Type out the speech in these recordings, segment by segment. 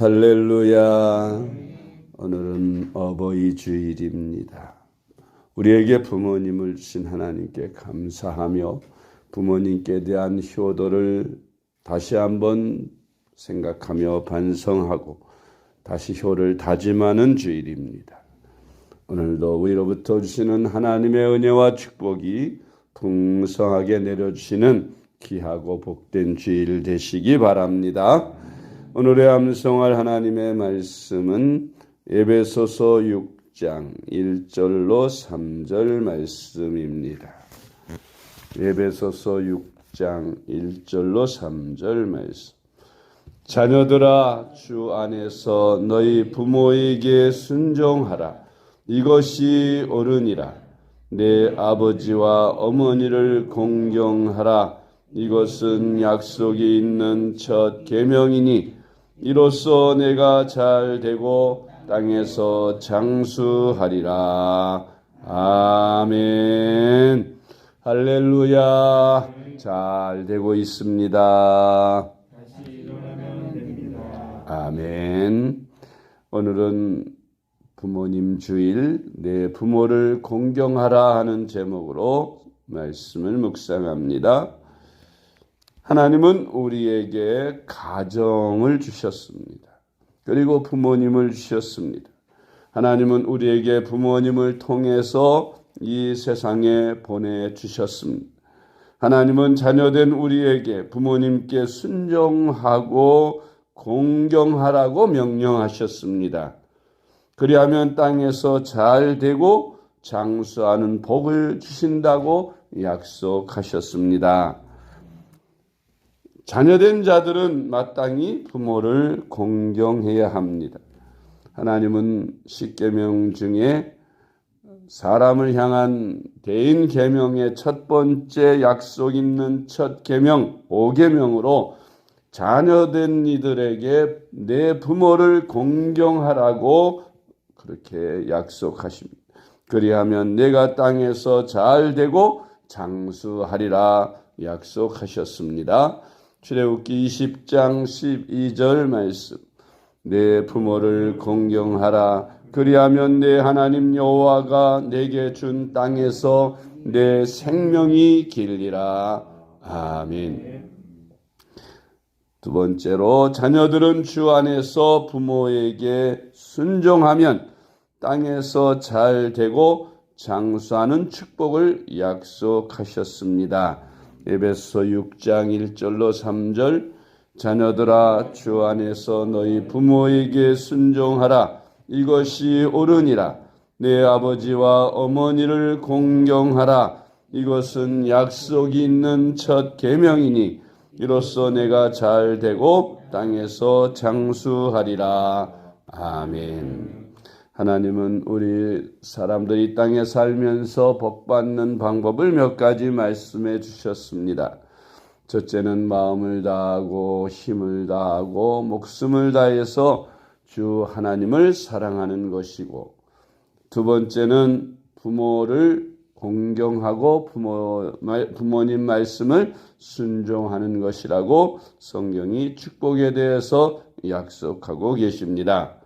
할렐루야. 오늘은 어버이 주일입니다. 우리에게 부모님을 주신 하나님께 감사하며 부모님께 대한 효도를 다시 한번 생각하며 반성하고 다시 효를 다짐하는 주일입니다. 오늘도 위로부터 주시는 하나님의 은혜와 축복이 풍성하게 내려주시는 귀하고 복된 주일 되시기 바랍니다. 오늘의 암송할 하나님의 말씀은 에베소서 6장 1절로 3절 말씀입니다. 에베소서 6장 1절로 3절 말씀. 자녀들아, 주 안에서 너희 부모에게 순종하라. 이것이 옳으니라. 내 아버지와 어머니를 공경하라. 이것은 약속이 있는 첫 계명이니 이로써 내가 잘 되고 땅에서 장수하리라. 아멘. 할렐루야. 잘 되고 있습니다. 아멘. 오늘은 부모님 주일, 내 부모를 공경하라 하는 제목으로 말씀을 묵상합니다. 하나님은 우리에게 가정을 주셨습니다. 그리고 부모님을 주셨습니다. 하나님은 우리에게 부모님을 통해서 이 세상에 보내주셨습니다. 하나님은 자녀된 우리에게 부모님께 순종하고 공경하라고 명령하셨습니다. 그리하면 땅에서 잘 되고 장수하는 복을 주신다고 약속하셨습니다. 자녀된 자들은 마땅히 부모를 공경해야 합니다. 하나님은 십계명 중에 사람을 향한 대인 계명의 첫 번째 약속 있는 첫 계명 5계명으로 자녀된 이들에게 내 부모를 공경하라고 그렇게 약속하십니다. 그리하면 내가 땅에서 잘 되고 장수하리라 약속하셨습니다. 출애굽기 20장 12절 말씀. 내 부모를 공경하라. 그리하면 내 하나님 여호와가 내게 준 땅에서 내 생명이 길리라. 아멘. 두 번째로 자녀들은 주 안에서 부모에게 순종하면 땅에서 잘 되고 장수하는 축복을 약속하셨습니다. 에베소 6장 1절로 3절. 자녀들아, 주 안에서 너희 부모에게 순종하라. 이것이 옳으니라. 내 아버지와 어머니를 공경하라. 이것은 약속이 있는 첫 계명이니 이로써 내가 잘 되고 땅에서 장수하리라. 아멘. 하나님은 우리 사람들이 땅에 살면서 복받는 방법을 몇 가지 말씀해 주셨습니다. 첫째는 마음을 다하고 힘을 다하고 목숨을 다해서 주 하나님을 사랑하는 것이고, 두 번째는 부모를 공경하고 부모님 말씀을 순종하는 것이라고 성경이 축복에 대해서 약속하고 계십니다.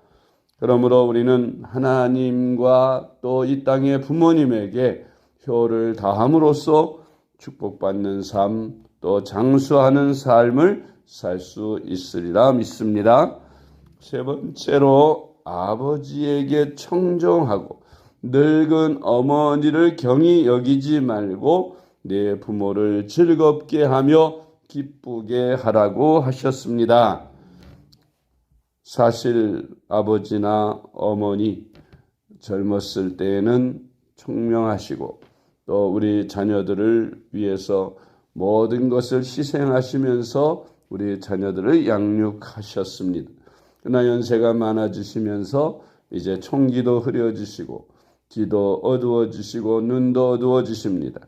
그러므로 우리는 하나님과 또 이 땅의 부모님에게 효를 다함으로써 축복받는 삶, 또 장수하는 삶을 살 수 있으리라 믿습니다. 세 번째로 아버지에게 청정하고 늙은 어머니를 경히 여기지 말고 내 부모를 즐겁게 하며 기쁘게 하라고 하셨습니다. 사실 아버지나 어머니 젊었을 때에는 총명하시고 또 우리 자녀들을 위해서 모든 것을 희생하시면서 우리 자녀들을 양육하셨습니다. 그러나 연세가 많아지시면서 이제 총기도 흐려지시고 귀도 어두워지시고 눈도 어두워지십니다.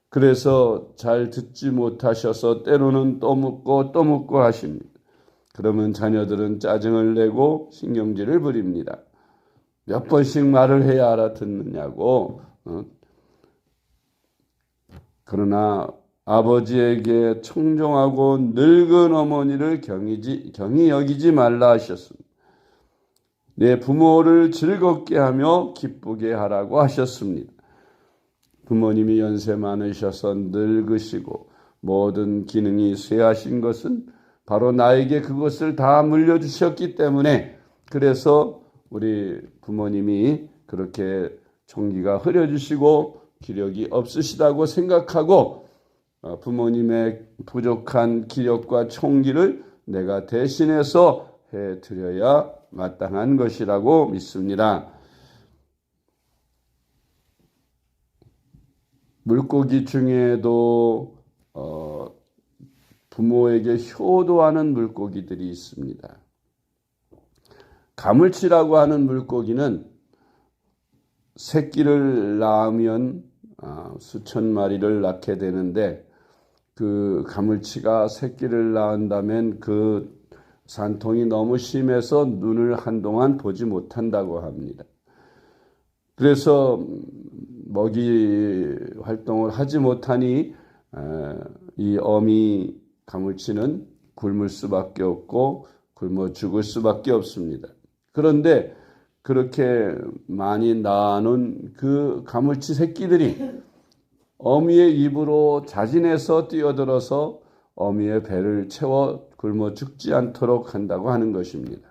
그래서 잘 듣지 못하셔서 때로는 또 묻고 하십니다. 그러면 자녀들은 짜증을 내고 신경질을 부립니다. 몇 번씩 말을 해야 알아듣느냐고. 그러나 아버지에게 청종하고 늙은 어머니를 경히 여기지 말라 하셨습니다. 내 부모를 즐겁게 하며 기쁘게 하라고 하셨습니다. 부모님이 연세 많으셔서 늙으시고 모든 기능이 쇠하신 것은 바로 나에게 그것을 다 물려주셨기 때문에, 그래서 우리 부모님이 그렇게 총기가 흐려지시고 기력이 없으시다고 생각하고 부모님의 부족한 기력과 총기를 내가 대신해서 해드려야 마땅한 것이라고 믿습니다. 물고기 중에도 부모에게 효도하는 물고기들이 있습니다. 가물치라고 하는 물고기는 새끼를 낳으면 수천 마리를 낳게 되는데, 그 가물치가 새끼를 낳은다면 그 산통이 너무 심해서 눈을 한동안 보지 못한다고 합니다. 그래서 먹이 활동을 하지 못하니 이 어미 가물치는 굶을 수밖에 없고 굶어 죽을 수밖에 없습니다. 그런데 그렇게 많이 낳은 그 가물치 새끼들이 어미의 입으로 자진해서 뛰어들어서 어미의 배를 채워 굶어 죽지 않도록 한다고 하는 것입니다.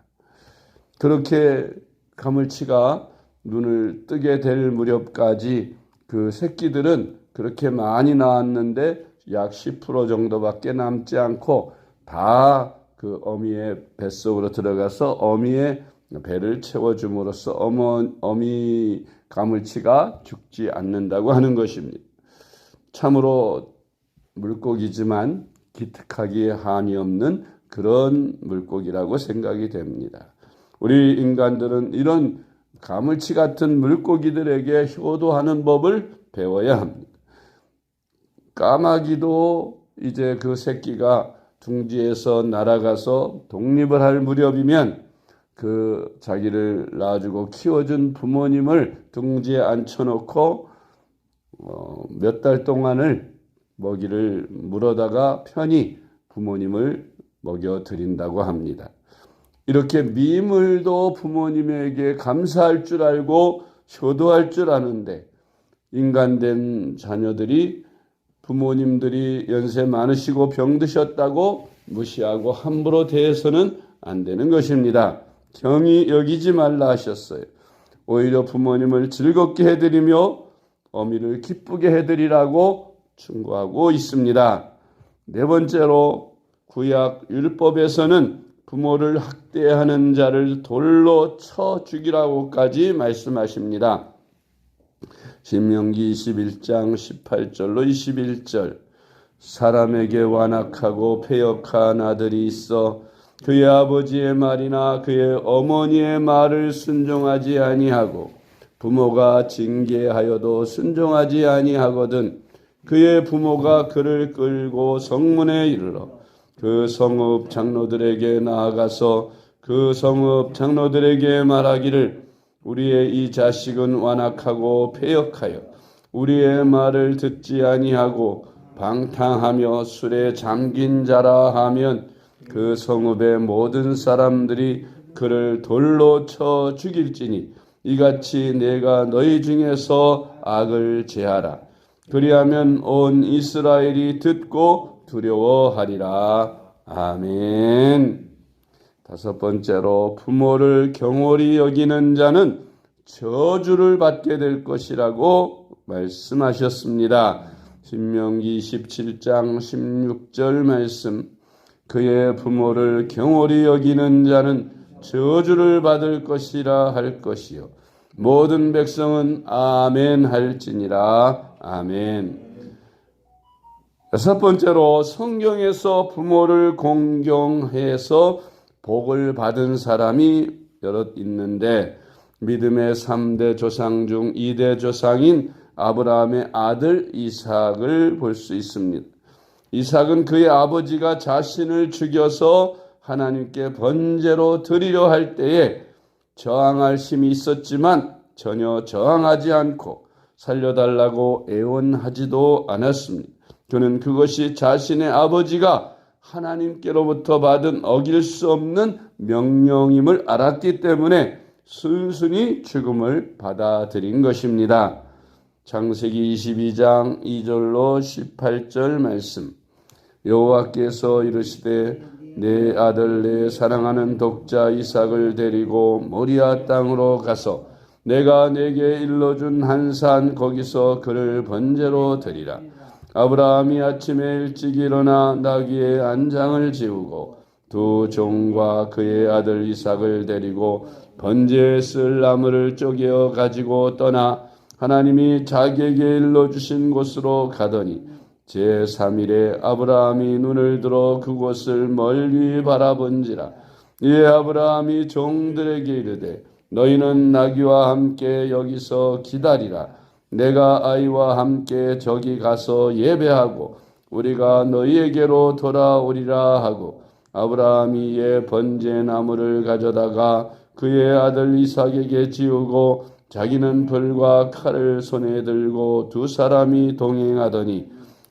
그렇게 가물치가 눈을 뜨게 될 무렵까지 그 새끼들은 그렇게 많이 낳았는데 약 10% 정도밖에 남지 않고 다 그 어미의 뱃속으로 들어가서 어미의 배를 채워줌으로써 어미 가물치가 죽지 않는다고 하는 것입니다. 참으로 물고기지만 기특하기에 한이 없는 그런 물고기라고 생각이 됩니다. 우리 인간들은 이런 가물치 같은 물고기들에게 효도하는 법을 배워야 합니다. 까마귀도 이제 그 새끼가 둥지에서 날아가서 독립을 할 무렵이면 그 자기를 낳아주고 키워준 부모님을 둥지에 앉혀놓고 몇 달 동안을 먹이를 물어다가 편히 부모님을 먹여드린다고 합니다. 이렇게 미물도 부모님에게 감사할 줄 알고 효도할 줄 아는데, 인간된 자녀들이 부모님들이 연세 많으시고 병드셨다고 무시하고 함부로 대해서는 안 되는 것입니다. 경히 여기지 말라 하셨어요. 오히려 부모님을 즐겁게 해드리며 어미를 기쁘게 해드리라고 충고하고 있습니다. 네 번째로, 구약 율법에서는 부모를 학대하는 자를 돌로 쳐 죽이라고까지 말씀하십니다. 신명기 21장 18절로 21절. 사람에게 완악하고 패역한 아들이 있어 그의 아버지의 말이나 그의 어머니의 말을 순종하지 아니하고 부모가 징계하여도 순종하지 아니하거든 그의 부모가 그를 끌고 성문에 이르러 그 성읍 장로들에게 나아가서 그 성읍 장로들에게 말하기를 우리의 이 자식은 완악하고 패역하여 우리의 말을 듣지 아니하고 방탕하며 술에 잠긴 자라 하면 그 성읍의 모든 사람들이 그를 돌로 쳐 죽일지니 이같이 내가 너희 중에서 악을 제하라. 그리하면 온 이스라엘이 듣고 두려워하리라. 아멘. 다섯 번째로, 부모를 경홀히 여기는 자는 저주를 받게 될 것이라고 말씀하셨습니다. 신명기 27장 16절 말씀. 그의 부모를 경홀히 여기는 자는 저주를 받을 것이라 할 것이요 모든 백성은 아멘 할지니라. 아멘. 여섯 번째로, 성경에서 부모를 공경해서 복을 받은 사람이 여럿 있는데, 믿음의 3대 조상 중 2대 조상인 아브라함의 아들 이삭을 볼 수 있습니다. 이삭은 그의 아버지가 자신을 죽여서 하나님께 번제로 드리려 할 때에 저항할 힘이 있었지만 전혀 저항하지 않고 살려달라고 애원하지도 않았습니다. 그는 그것이 자신의 아버지가 하나님께로부터 받은 어길 수 없는 명령임을 알았기 때문에 순순히 죽음을 받아들인 것입니다. 창세기 22장 2절로 18절 말씀. 여호와께서 이르시되 내 아들 내 사랑하는 독자 이삭을 데리고 모리아 땅으로 가서 내가 내게 일러준 한 산 거기서 그를 번제로 드리라. 아브라함이 아침에 일찍 일어나 나귀의 안장을 지우고 두 종과 그의 아들 이삭을 데리고 번제에 쓸 나무를 쪼개어 가지고 떠나 하나님이 자기에게 일러주신 곳으로 가더니 제3일에 아브라함이 눈을 들어 그곳을 멀리 바라본지라. 이에 아브라함이 종들에게 이르되 너희는 나귀와 함께 여기서 기다리라. 내가 아이와 함께 저기 가서 예배하고 우리가 너희에게로 돌아오리라 하고 아브라함이 이에 번제나무를 가져다가 그의 아들 이삭에게 지우고 자기는 불과 칼을 손에 들고 두 사람이 동행하더니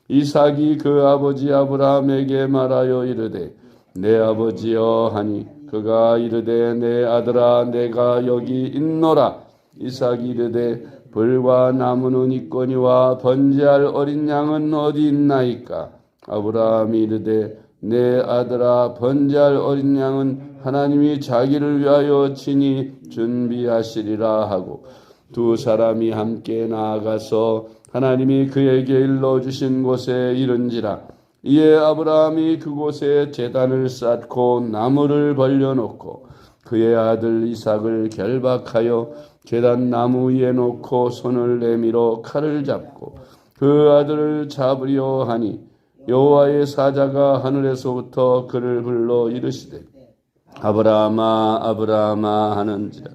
이삭이 그 아버지 아브라함에게 말하여 이르되 내 아버지여 하니 그가 이르되 내 아들아 내가 여기 있노라. 이삭이 이르되 불과 나무는 있거니와 번제할 어린 양은 어디 있나이까. 아브라함이 이르되 내 아들아 번제할 어린 양은 하나님이 자기를 위하여 친히 준비하시리라 하고 두 사람이 함께 나아가서 하나님이 그에게 일러주신 곳에 이른지라. 이에 아브라함이 그곳에 제단을 쌓고 나무를 벌려놓고 그의 아들 이삭을 결박하여 제단 나무 위에 놓고 손을 내밀어 칼을 잡고 그 아들을 잡으려 하니 여호와의 사자가 하늘에서부터 그를 불러 이르시되 아브라함아 아브라함아 하는지라.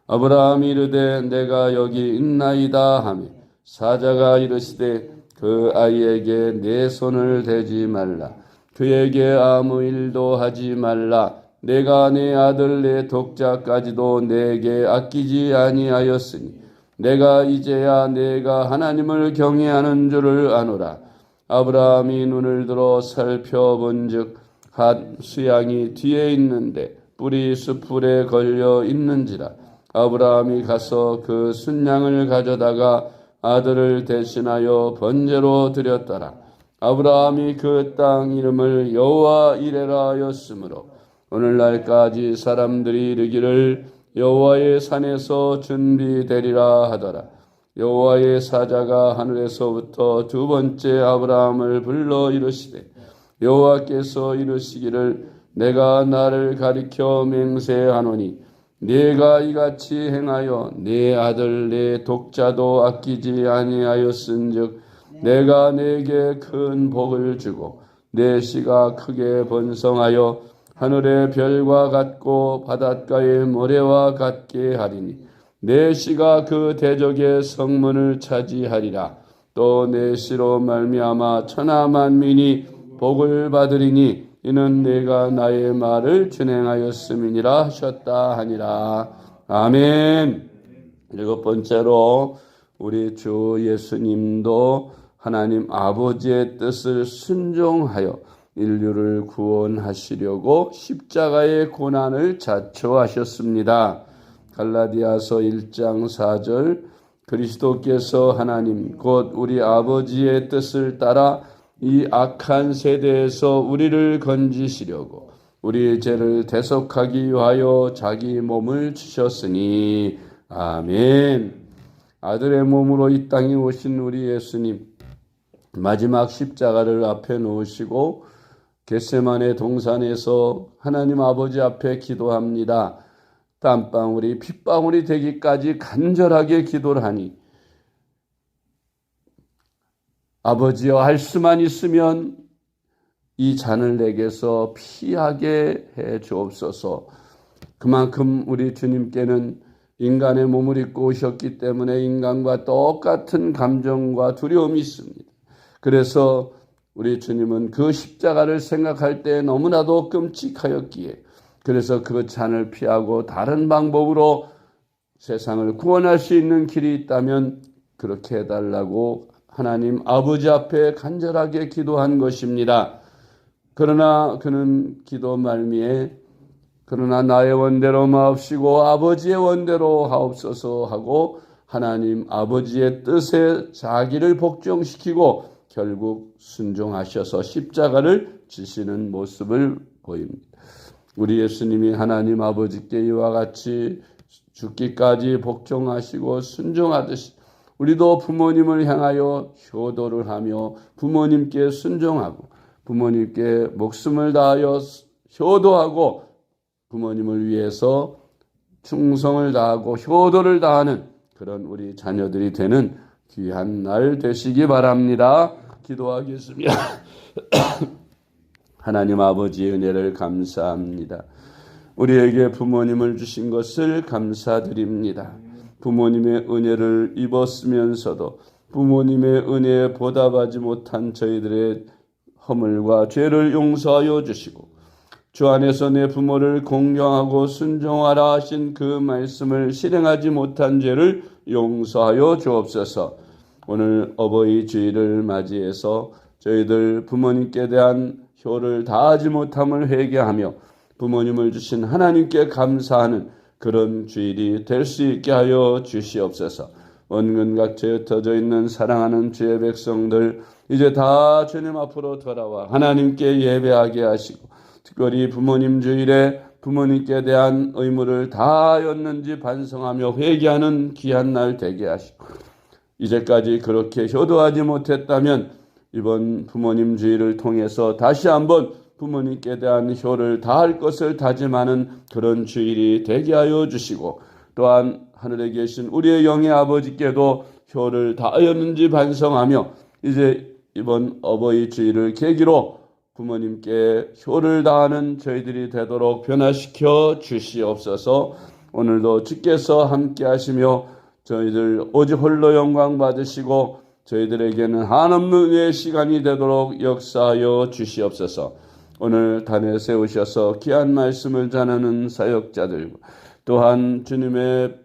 아브라함이 이르되 내가 여기 있나이다 하며 사자가 이르시되 그 아이에게 내 손을 대지 말라. 그에게 아무 일도 하지 말라. 내가 내 아들 내 독자까지도 내게 아끼지 아니하였으니 내가 이제야 내가 하나님을 경외하는 줄을 아노라. 아브라함이 눈을 들어 살펴본즉 한 수양이 뒤에 있는데 뿔이 숯불에 걸려 있는지라. 아브라함이 가서 그 순양을 가져다가 아들을 대신하여 번제로 드렸더라. 아브라함이 그 땅 이름을 여호와 이레라 하였으므로 오늘날까지 사람들이 이르기를 여호와의 산에서 준비되리라 하더라. 여호와의 사자가 하늘에서부터 두 번째 아브라함을 불러 이르시되 여호와께서 이르시기를 내가 나를 가리켜 맹세하노니 네가 이같이 행하여 네 아들 네 독자도 아끼지 아니하였은즉 내가 네게 큰 복을 주고 네 씨가 크게 번성하여 하늘의 별과 같고 바닷가의 모래와 같게 하리니 네 씨가 그 대적의 성문을 차지하리라. 또 네 씨로 말미암아 천하 만민이 복을 받으리니 이는 내가 나의 말을 준행하였음이니라 하셨다 하니라. 아멘. 일곱 번째로 우리 주 예수님도 하나님 아버지의 뜻을 순종하여 인류를 구원하시려고 십자가의 고난을 자초하셨습니다. 갈라디아서 1장 4절 그리스도께서 하나님 곧 우리 아버지의 뜻을 따라 이 악한 세대에서 우리를 건지시려고 우리의 죄를 대속하기 위하여 자기 몸을 주셨으니 아멘. 아들의 몸으로 이 땅에 오신 우리 예수님 마지막 십자가를 앞에 놓으시고 겟세마네 동산에서 하나님 아버지 앞에 기도합니다. 땀방울이 핏방울이 되기까지 간절하게 기도를 하니 아버지여 할 수만 있으면 이 잔을 내게서 피하게 해 주옵소서. 그만큼 우리 주님께는 인간의 몸을 입고 오셨기 때문에 인간과 똑같은 감정과 두려움이 있습니다. 그래서 우리 주님은 그 십자가를 생각할 때 너무나도 끔찍하였기에 그래서 그 잔을 피하고 다른 방법으로 세상을 구원할 수 있는 길이 있다면 그렇게 해달라고 하나님 아버지 앞에 간절하게 기도한 것입니다. 그러나 그는 기도 말미에 그러나 나의 원대로 마옵시고 아버지의 원대로 하옵소서 하고 하나님 아버지의 뜻에 자기를 복종시키고 결국 순종하셔서 십자가를 지시는 모습을 보입니다. 우리 예수님이 하나님 아버지께 이와 같이 죽기까지 복종하시고 순종하듯이 우리도 부모님을 향하여 효도를 하며 부모님께 순종하고 부모님께 목숨을 다하여 효도하고 부모님을 위해서 충성을 다하고 효도를 다하는 그런 우리 자녀들이 되는 귀한 날 되시기 바랍니다. 기도하겠습니다. 하나님 아버지의 은혜를 감사합니다. 우리에게 부모님을 주신 것을 감사드립니다. 부모님의 은혜를 입었으면서도 부모님의 은혜에 보답하지 못한 저희들의 허물과 죄를 용서하여 주시고 주 안에서 내 부모를 공경하고 순종하라 하신 그 말씀을 실행하지 못한 죄를 용서하여 주옵소서. 오늘 어버이 주일을 맞이해서 저희들 부모님께 대한 효를 다하지 못함을 회개하며 부모님을 주신 하나님께 감사하는 그런 주일이 될 수 있게 하여 주시옵소서. 원근각처에 흩어져 있는 사랑하는 주의 백성들 이제 다 주님 앞으로 돌아와 하나님께 예배하게 하시고 특별히 부모님 주일에 부모님께 대한 의무를 다하였는지 반성하며 회개하는 귀한 날 되게 하시고 이제까지 그렇게 효도하지 못했다면 이번 부모님 주일을 통해서 다시 한번 부모님께 대한 효를 다할 것을 다짐하는 그런 주일이 되게 하여 주시고 또한 하늘에 계신 우리의 영의 아버지께도 효를 다하였는지 반성하며 이제 이번 어버이 주일을 계기로 부모님께 효를 다하는 저희들이 되도록 변화시켜 주시옵소서. 오늘도 주께서 함께 하시며 저희들 오직 홀로 영광 받으시고 저희들에게는 한없는 은혜의 시간이 되도록 역사하여 주시옵소서. 오늘 단에 세우셔서 귀한 말씀을 전하는 사역자들과 또한 주님의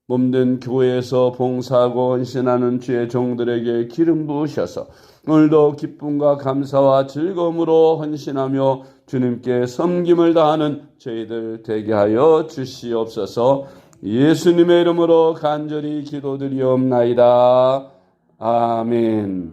몸된 교회에서 봉사하고 헌신하는 주의 종들에게 기름 부으셔서 오늘도 기쁨과 감사와 즐거움으로 헌신하며 주님께 섬김을 다하는 저희들 되게 하여 주시옵소서. 예수님의 이름으로 간절히 기도드리옵나이다. 아멘.